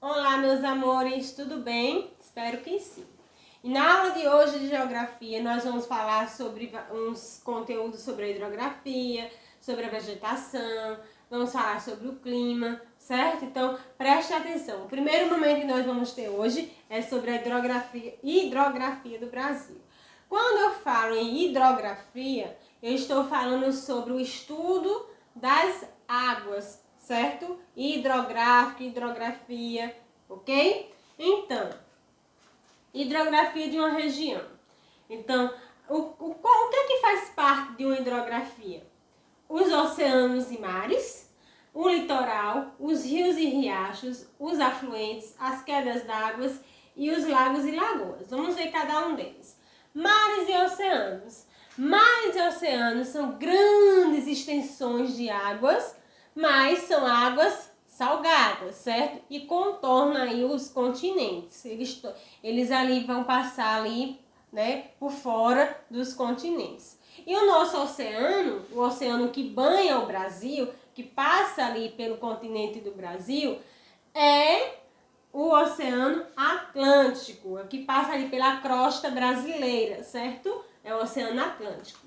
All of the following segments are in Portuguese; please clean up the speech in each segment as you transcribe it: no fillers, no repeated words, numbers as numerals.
Olá, meus amores, tudo bem? Espero que sim. E na aula de hoje de Geografia, nós vamos falar sobre uns conteúdos sobre a hidrografia, sobre a vegetação, vamos falar sobre o clima, certo? Então, preste atenção. O primeiro momento que nós vamos ter hoje é sobre a hidrografia do Brasil. Quando eu falo em hidrografia, eu estou falando sobre o estudo das águas, certo? Hidrográfica, hidrografia, ok? Então, hidrografia de uma região. Então, o que é que faz parte de uma hidrografia? Os oceanos e mares, o litoral, os rios e riachos, os afluentes, as quedas d'água e os lagos e lagoas. Vamos ver cada um deles. Mares e oceanos. Mares e oceanos são grandes extensões de águas, mas são águas salgadas, certo? E contornam aí os continentes. Eles ali vão passar ali, né, por fora dos continentes. E o nosso oceano, o oceano que banha o Brasil, que passa ali pelo continente do Brasil, é o Oceano Atlântico, que passa ali pela crosta brasileira, certo? É o Oceano Atlântico.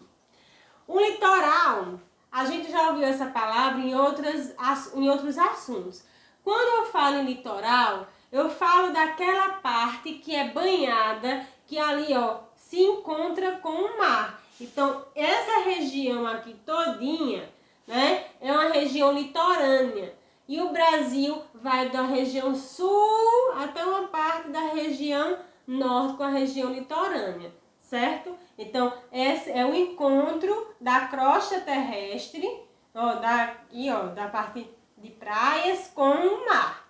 O litoral, a gente já ouviu essa palavra em outros assuntos. Quando eu falo em litoral, eu falo daquela parte que é banhada, que ali, ó, se encontra com o mar. Então, essa região aqui todinha, né, é uma região litorânea. E o Brasil vai da região sul até uma parte da região norte com a região litorânea, certo? Então, esse é o encontro da crosta terrestre, ó, da parte de praias com o mar.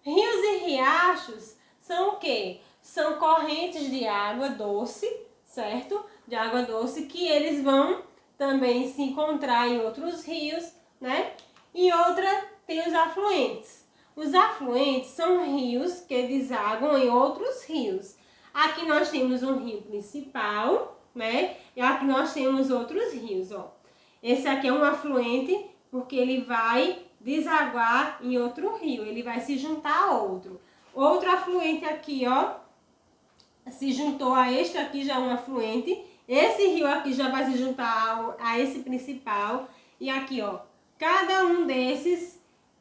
Rios e riachos são o quê? São correntes de água doce, certo? De água doce que eles vão também se encontrar em outros rios, né? E outra tem os afluentes. Os afluentes são rios que desaguam em outros rios. Aqui nós temos um rio principal, né? E aqui nós temos outros rios, ó. Esse aqui é um afluente porque ele vai desaguar em outro rio, ele vai se juntar a outro. Outro afluente aqui, ó, se juntou a este aqui, já é um afluente. Esse rio aqui já vai se juntar a esse principal. E aqui, ó, cada um desses,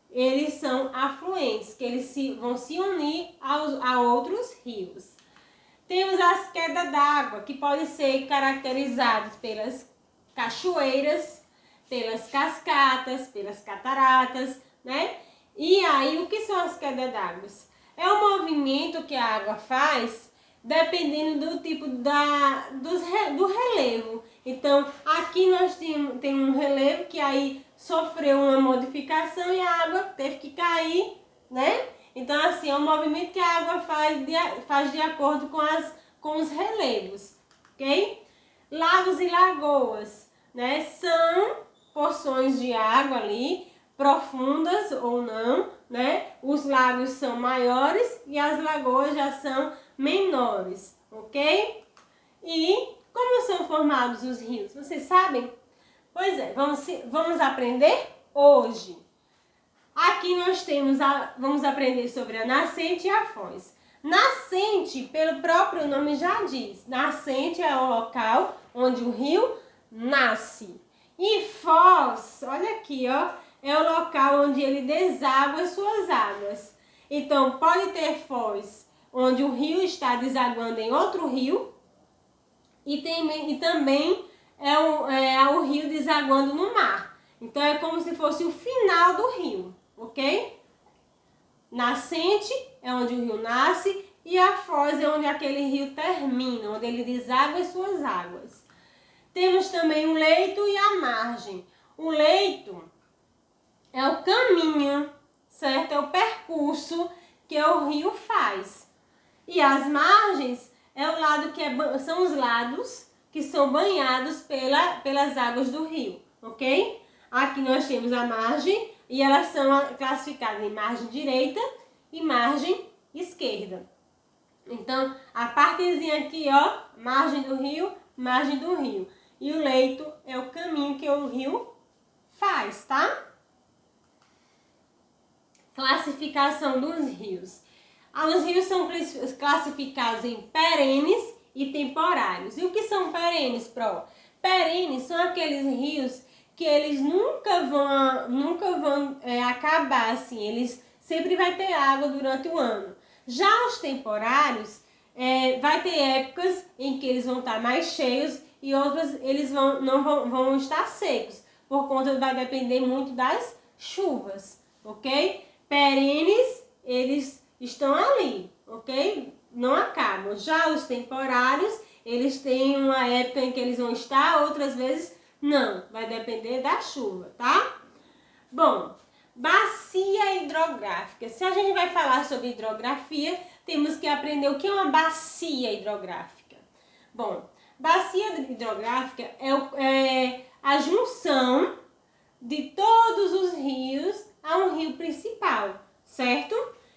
eles são afluentes, que eles vão se unir a outros rios. Temos as quedas d'água, que podem ser caracterizadas pelas cachoeiras, pelas cascatas, pelas cataratas, né? E aí, o que são as quedas d'água? É o movimento que a água faz dependendo do tipo do relevo. Então, aqui nós temos um relevo que aí sofreu uma modificação e a água teve que cair, né? Então, assim, é um movimento que a água faz de acordo com os relevos, ok? Lagos e lagoas, né? São porções de água ali, profundas ou não, né? Os lagos são maiores e as lagoas já são menores, ok? E como são formados os rios? Vocês sabem? Pois é, vamos aprender hoje. Aqui nós vamos aprender sobre a nascente e a foz. Nascente, pelo próprio nome já diz, nascente é o local onde o rio nasce. E foz, olha aqui, ó, é o local onde ele deságua as suas águas. Então, pode ter foz onde o rio está desaguando em outro rio e também é o rio desaguando no mar. Então, é como se fosse o final do rio, ok? Nascente é onde o rio nasce e a foz é onde aquele rio termina, onde ele deságua as suas águas. Temos também o leito e a margem. O leito é o caminho, certo? É o percurso que o rio faz. E as margens são os lados que são banhados pelas águas do rio, ok? Aqui nós temos a margem e elas são classificadas em margem direita e margem esquerda. Então, a partezinha aqui, ó, margem do rio. E o leito é o caminho que o rio faz, tá? Classificação dos rios. Os rios são classificados em perenes e temporários. E o que são perenes, Pro? Perenes são aqueles rios que eles nunca vão acabar, assim, eles sempre vai ter água durante o ano. Já os temporários, vai ter épocas em que eles vão estar mais cheios e outras eles não vão estar secos, por conta vai depender muito das chuvas, ok? Perenes, eles estão ali, ok? Não acabam. Já os temporários, eles têm uma época em que eles vão estar, outras vezes não. Vai depender da chuva, tá? Bom, bacia hidrográfica. Se a gente vai falar sobre hidrografia, temos que aprender o que é uma bacia hidrográfica. Bom, bacia hidrográfica é a junção de todos os rios a um rio principal, certo?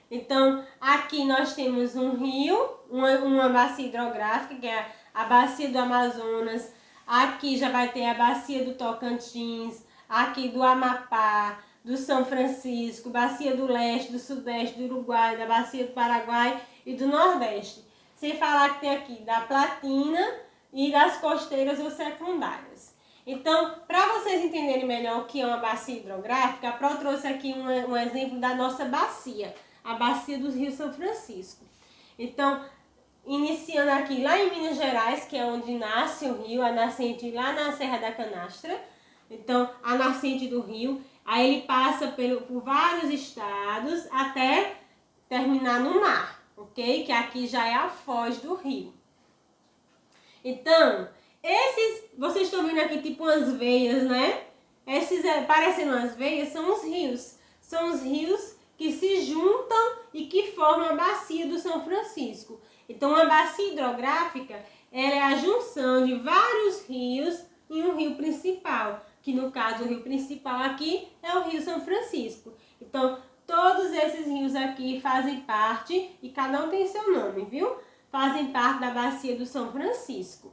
Então, aqui nós temos um rio, uma bacia hidrográfica, que é a bacia do Amazonas. Aqui já vai ter a bacia do Tocantins, aqui do Amapá, do São Francisco, bacia do Leste, do Sudeste, do Uruguai, da bacia do Paraguai e do Nordeste. Sem falar que tem aqui da Platina e das costeiras ou secundárias. Então, para vocês entenderem melhor o que é uma bacia hidrográfica, a Pro trouxe aqui um exemplo da nossa bacia, a bacia do Rio São Francisco. Então, iniciando aqui lá em Minas Gerais, que é onde nasce o rio, a nascente lá na Serra da Canastra. Então, a nascente do rio, aí ele passa por vários estados até terminar no mar, ok? Que aqui já é a foz do rio. Então, vocês estão vendo aqui tipo umas veias, né? Parecendo umas veias, são os rios. São os rios que se juntam e que formam a bacia do São Francisco. Então, a bacia hidrográfica, ela é a junção de vários rios em um rio principal, que no caso o rio principal aqui é o Rio São Francisco. Então, todos esses rios aqui fazem parte, e cada um tem seu nome, viu? Fazem parte da bacia do São Francisco.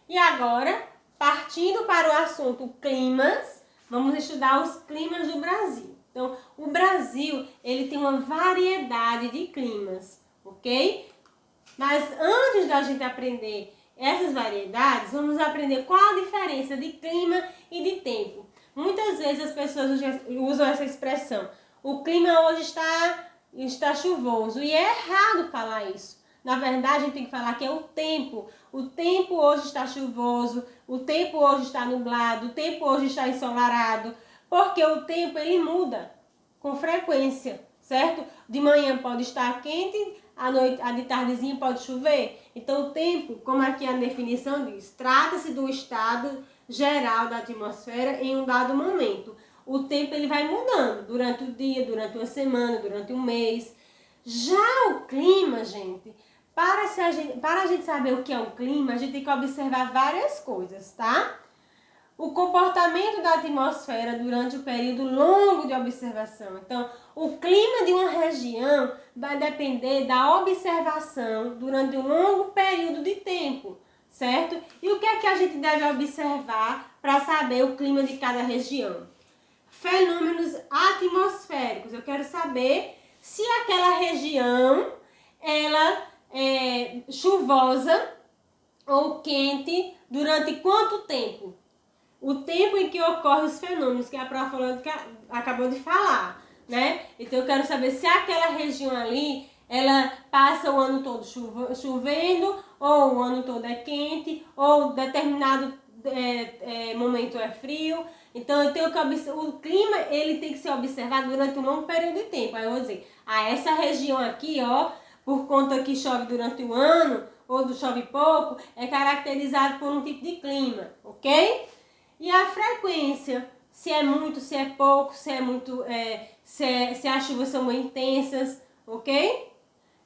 E agora, partindo para o assunto climas, vamos estudar os climas do Brasil. Então, o Brasil, ele tem uma variedade de climas, ok? Mas antes da gente aprender essas variedades, vamos aprender qual a diferença de clima e de tempo. Muitas vezes as pessoas usam essa expressão: o clima hoje está chuvoso, e é errado falar isso. Na verdade, a gente tem que falar que é o tempo. O tempo hoje está chuvoso, o tempo hoje está nublado, o tempo hoje está ensolarado, porque o tempo ele muda com frequência, certo? De manhã pode estar quente, à noite, de tardezinha pode chover. Então, o tempo, como aqui a definição diz, trata-se do estado geral da atmosfera em um dado momento. O tempo ele vai mudando durante o dia, durante uma semana, durante um mês. Já o clima, gente, para a gente saber o que é um clima, a gente tem que observar várias coisas, tá? O comportamento da atmosfera durante o período longo de observação. Então, o clima de uma região vai depender da observação durante um longo período de tempo, certo? E o que é que a gente deve observar para saber o clima de cada região? Fenômenos atmosféricos. Eu quero saber se aquela região ela é chuvosa ou quente durante quanto tempo? O tempo em que ocorrem os fenômenos que a Pro acabou de falar, né? Então eu quero saber se aquela região ali, ela passa o ano todo chovendo, ou o ano todo é quente, ou determinado momento é frio. Então eu tenho que observar, o clima ele tem que ser observado durante um longo período de tempo. Aí eu vou dizer, essa região aqui, ó, por conta que chove durante o ano, ou chove pouco, é caracterizado por um tipo de clima, ok? E a frequência, se é muito, se é pouco, se é muito, se as chuvas são muito intensas, ok?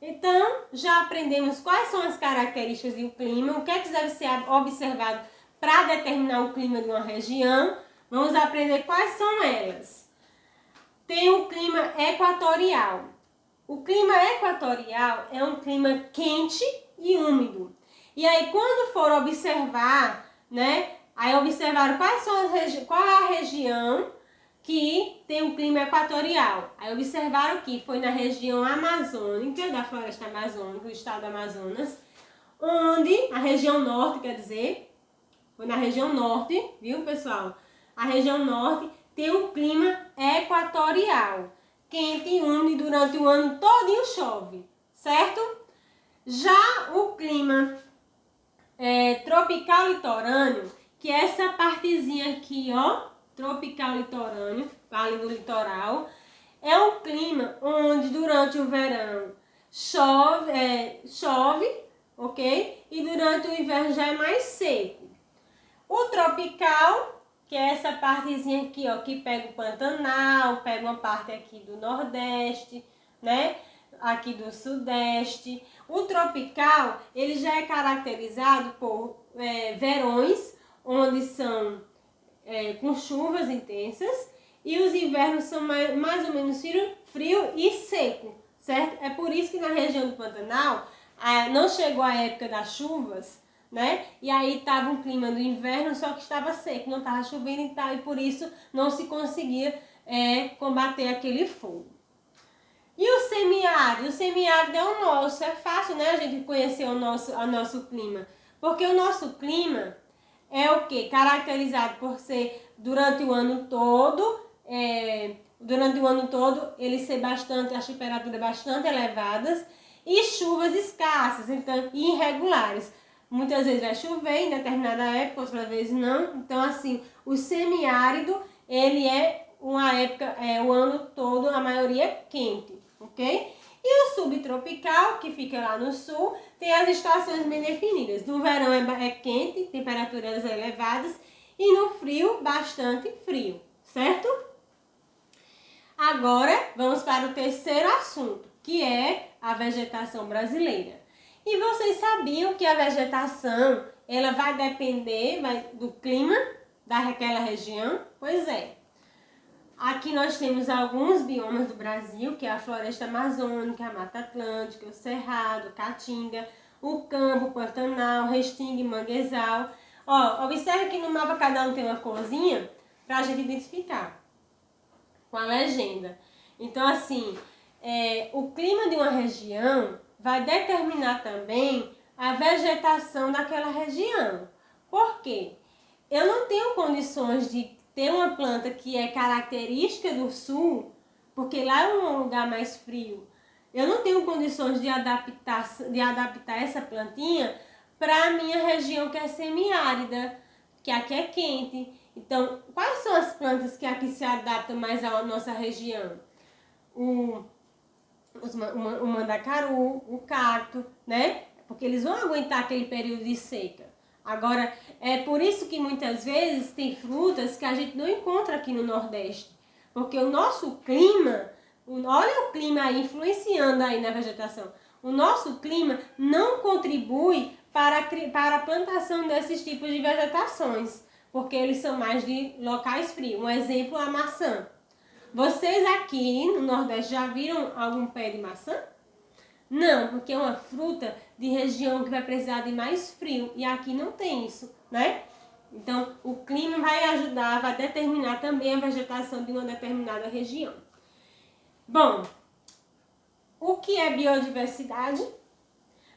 Então, já aprendemos quais são as características do clima, o que é que deve ser observado para determinar o clima de uma região. Vamos aprender quais são elas. Tem o clima equatorial. O clima equatorial é um clima quente e úmido. E aí, quando for observar, né? Aí observaram qual é a região que tem um clima equatorial. Aí observaram que foi na região amazônica, da floresta amazônica, do estado do Amazonas, onde, a região norte, quer dizer, foi na região norte, viu, pessoal? A região norte tem um clima equatorial, quente e úmido, durante o ano todinho chove, certo? Já o clima tropical litorâneo, que é essa partezinha aqui, ó, tropical litorâneo, vale do litoral, é um clima onde durante o verão chove, ok? E durante o inverno já é mais seco. O tropical, que é essa partezinha aqui, ó, que pega o Pantanal, pega uma parte aqui do Nordeste, né? Aqui do Sudeste. O tropical, ele já é caracterizado por verões, onde são com chuvas intensas, e os invernos são mais ou menos frio e seco, certo? É por isso que na região do Pantanal não chegou a época das chuvas, né? E aí estava um clima do inverno, só que estava seco, não estava chovendo e tal, e por isso não se conseguia combater aquele fogo. E o semiárido? O semiárido é o nosso, é fácil, né, a gente conhecer o nosso clima, porque o nosso clima é o quê? Caracterizado por ser durante o ano todo, ele ser bastante, as temperaturas bastante elevadas e chuvas escassas, então, e irregulares. Muitas vezes vai chover em determinada época, outras vezes não. Então, assim, o semiárido, ele é uma época, o ano todo, a maioria é quente, ok? E o subtropical, que fica lá no sul, tem as estações bem definidas. No verão é quente, temperaturas elevadas, e no frio, bastante frio, certo? Agora, vamos para o terceiro assunto, que é a vegetação brasileira. E vocês sabiam que a vegetação, ela vai depender do clima daquela região? Pois é. Aqui nós temos alguns biomas do Brasil, que é a floresta amazônica, a Mata Atlântica, o Cerrado, a Caatinga, o Campo, o Pantanal, Restinga e Manguezal. Ó, observe que no mapa cada um tem uma corzinha para a gente identificar com a legenda. Então, assim, o clima de uma região vai determinar também a vegetação daquela região. Por quê? Eu não tenho condições de ter uma planta que é característica do sul, porque lá é um lugar mais frio. Eu não tenho condições de adaptar essa plantinha para a minha região que é semiárida, que aqui é quente. Então, quais são as plantas que aqui se adaptam mais à nossa região? O mandacaru, o cacto, né? Porque eles vão aguentar aquele período de seca. Agora, é por isso que muitas vezes tem frutas que a gente não encontra aqui no Nordeste. Porque o nosso clima, olha o clima aí influenciando aí na vegetação. O nosso clima não contribui para a plantação desses tipos de vegetações, porque eles são mais de locais frios. Um exemplo, a maçã. Vocês aqui no Nordeste já viram algum pé de maçã? Não, porque é uma fruta de região que vai precisar de mais frio e aqui não tem isso, né? Então, o clima vai ajudar, vai determinar também a vegetação de uma determinada região. Bom, o que é biodiversidade?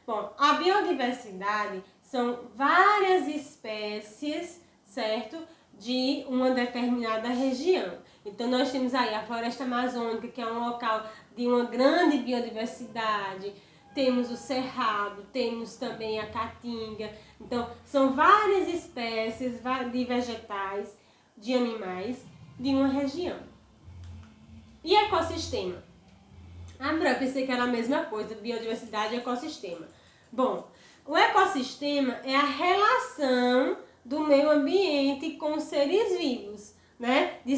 Bom, a biodiversidade são várias espécies, certo? De uma determinada região. Então, nós temos aí a floresta amazônica, que é um local de uma grande biodiversidade. Temos o cerrado, temos também a caatinga. Então, são várias espécies de vegetais, de animais, de uma região. E ecossistema? Eu pensei que era a mesma coisa, biodiversidade e ecossistema. Bom, o ecossistema é a relação do meio ambiente com os seres vivos, né? De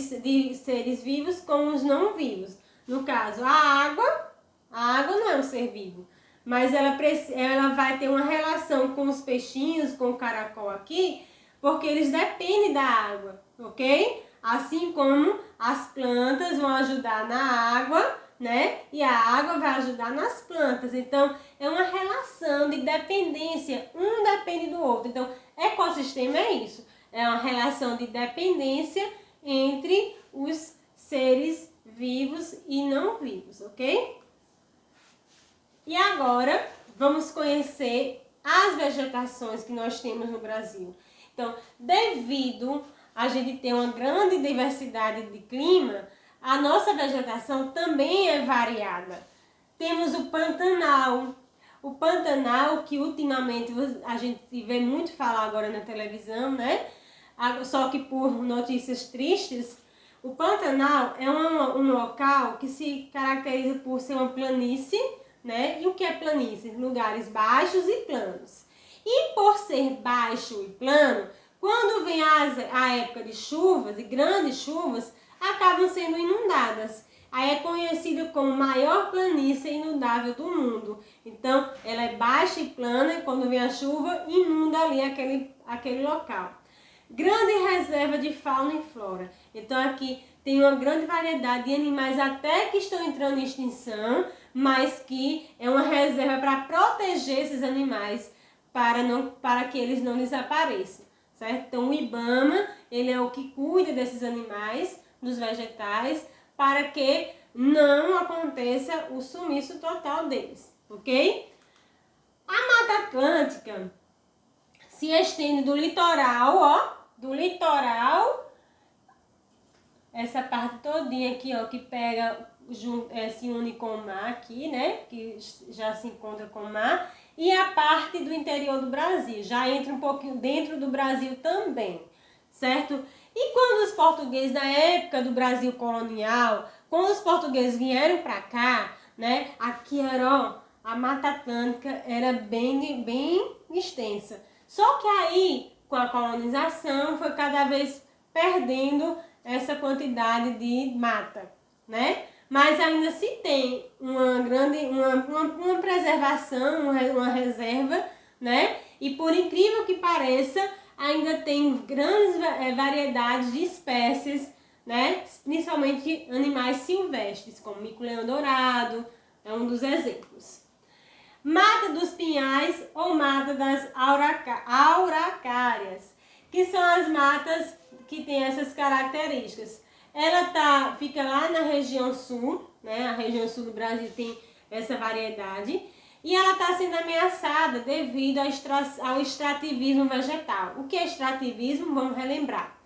seres vivos com os não vivos. No caso, a água não é um ser vivo, mas ela vai ter uma relação com os peixinhos, com o caracol aqui, porque eles dependem da água, ok? Assim como as plantas vão ajudar na água, né? E a água vai ajudar nas plantas. Então, é uma relação de dependência, um depende do outro. Então, ecossistema é isso, é uma relação de dependência entre os seres vivos e não vivos, ok? E agora vamos conhecer as vegetações que nós temos no Brasil. Então, devido a gente ter uma grande diversidade de clima, a nossa vegetação também é variada. Temos o Pantanal. O Pantanal, que ultimamente a gente vê muito falar agora na televisão, né? Só que por notícias tristes, o Pantanal é um local que se caracteriza por ser uma planície, né? E o que é planície? Lugares baixos e planos. E por ser baixo e plano, quando vem a época de chuvas, de grandes chuvas, acabam sendo inundadas. Aí é conhecido como maior planície inundável do mundo. Então, ela é baixa e plana e quando vem a chuva, inunda ali aquele local. Grande reserva de fauna e flora. Então, aqui tem uma grande variedade de animais até que estão entrando em extinção, mas que é uma reserva para proteger esses animais, para que eles não desapareçam, certo? Então, o IBAMA, ele é o que cuida desses animais, dos vegetais, para que não aconteça o sumiço total deles, ok? A Mata Atlântica se estende do litoral, ó, do litoral, essa parte todinha aqui, ó, que pega, se une com o mar aqui, né, que já se encontra com o mar, e a parte do interior do Brasil, já entra um pouquinho dentro do Brasil também, certo? E quando os portugueses, na época do Brasil colonial, quando os portugueses vieram para cá, né, aqui era, ó, a Mata Atlântica era bem extensa. Só que aí, com a colonização, foi cada vez perdendo essa quantidade de mata, né? Mas ainda se tem uma preservação, uma reserva, né? E por incrível que pareça, ainda tem grandes variedades de espécies, né? Principalmente animais silvestres, como mico-leão-dourado, é um dos exemplos. Mata dos pinhais ou mata das araucárias, que são as matas que têm essas características. Ela fica lá na região sul, né? A região sul do Brasil tem essa variedade. E ela está sendo ameaçada devido ao extrativismo vegetal. O que é extrativismo? Vamos relembrar.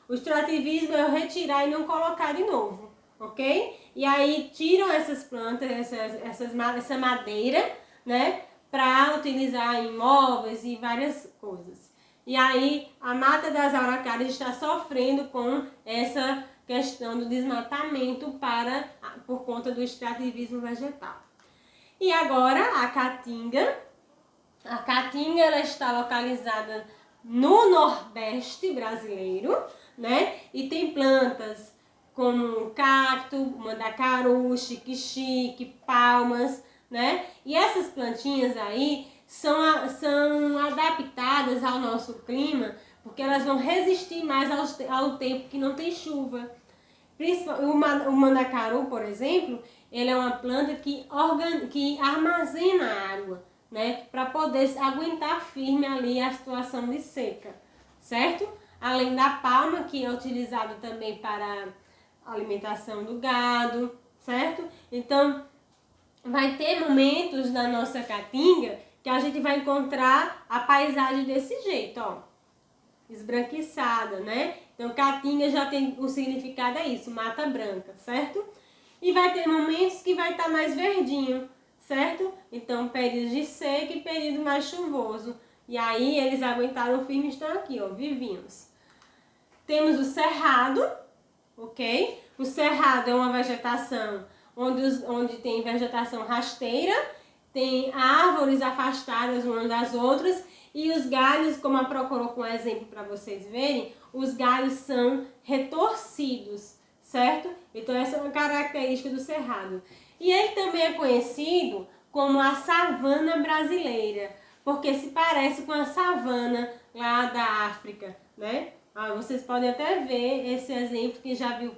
O extrativismo é retirar e não colocar de novo, ok? E aí tiram essas plantas, essa madeira, né? Para utilizar em móveis e várias coisas. E aí a mata das araucárias está sofrendo com essa questão do desmatamento por conta do extrativismo vegetal. E agora a caatinga. A caatinga ela está localizada no Nordeste brasileiro, né? E tem plantas como cacto, mandacaru, xique-xique, palmas, né? E essas plantinhas aí são adaptadas ao nosso clima porque elas vão resistir mais ao tempo que não tem chuva. O mandacaru, por exemplo, ele é uma planta que armazena água, né, para poder aguentar firme ali a situação de seca, certo? Além da palma, que é utilizado também para a alimentação do gado, certo? Então, vai ter momentos na nossa caatinga que a gente vai encontrar a paisagem desse jeito, ó, esbranquiçada, né? Então, caatinga já tem o significado, é isso, mata branca, certo? E vai ter momentos que vai estar mais verdinho, certo? Então, período de seca e período mais chuvoso. E aí, eles aguentaram firme e estão aqui, ó, vivinhos. Temos o cerrado, ok? O cerrado é uma vegetação onde tem vegetação rasteira, tem árvores afastadas umas das outras, e os galhos, como a Pro colocou um exemplo para vocês verem, os galhos são retorcidos, certo? Então essa é uma característica do cerrado. E ele também é conhecido como a savana brasileira, porque se parece com a savana lá da África, né? Vocês podem até ver esse exemplo, que já viu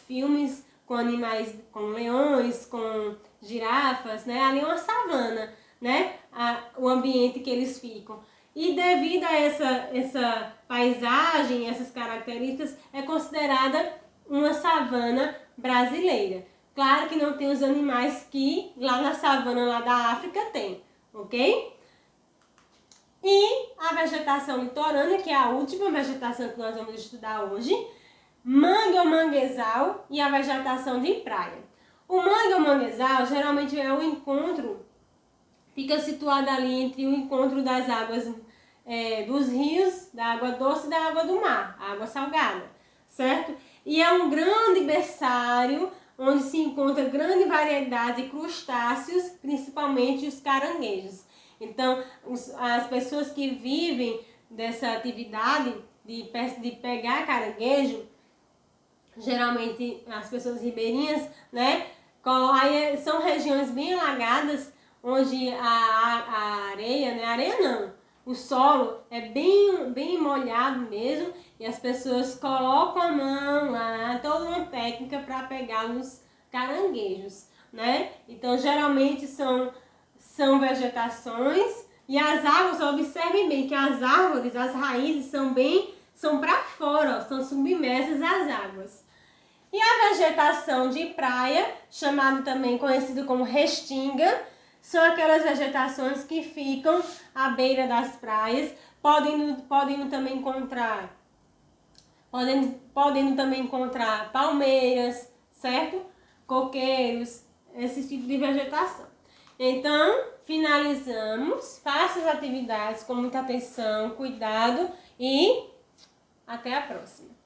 filmes com animais, com leões, com girafas, né? Ali é uma savana, né? O ambiente que eles ficam. E devido a essa paisagem, essas características, é considerada uma savana brasileira. Claro que não tem os animais que lá na savana lá da África tem, ok? E a vegetação litorânea, que é a última vegetação que nós vamos estudar hoje, mangue ou manguezal e a vegetação de praia. O mangue ou manguezal geralmente é o encontro, fica situado ali entre o encontro das águas dos rios, da água doce e da água do mar, água salgada, certo? E é um grande berçário onde se encontra grande variedade de crustáceos, principalmente os caranguejos. Então, as pessoas que vivem dessa atividade de pegar caranguejo, geralmente as pessoas ribeirinhas, né? São regiões bem alagadas, onde a areia, né? Areia não, o solo é bem molhado mesmo, e as pessoas colocam a mão lá, toda uma técnica para pegar os caranguejos, né? Então, geralmente são vegetações, e as árvores, observem bem que as árvores, as raízes são para fora, são submersas às águas. E a vegetação de praia, chamado também conhecido como restinga, são aquelas vegetações que ficam à beira das praias, podendo também encontrar palmeiras, certo? Coqueiros, esse tipo de vegetação. Então, finalizamos. Faça as atividades com muita atenção, cuidado e até a próxima.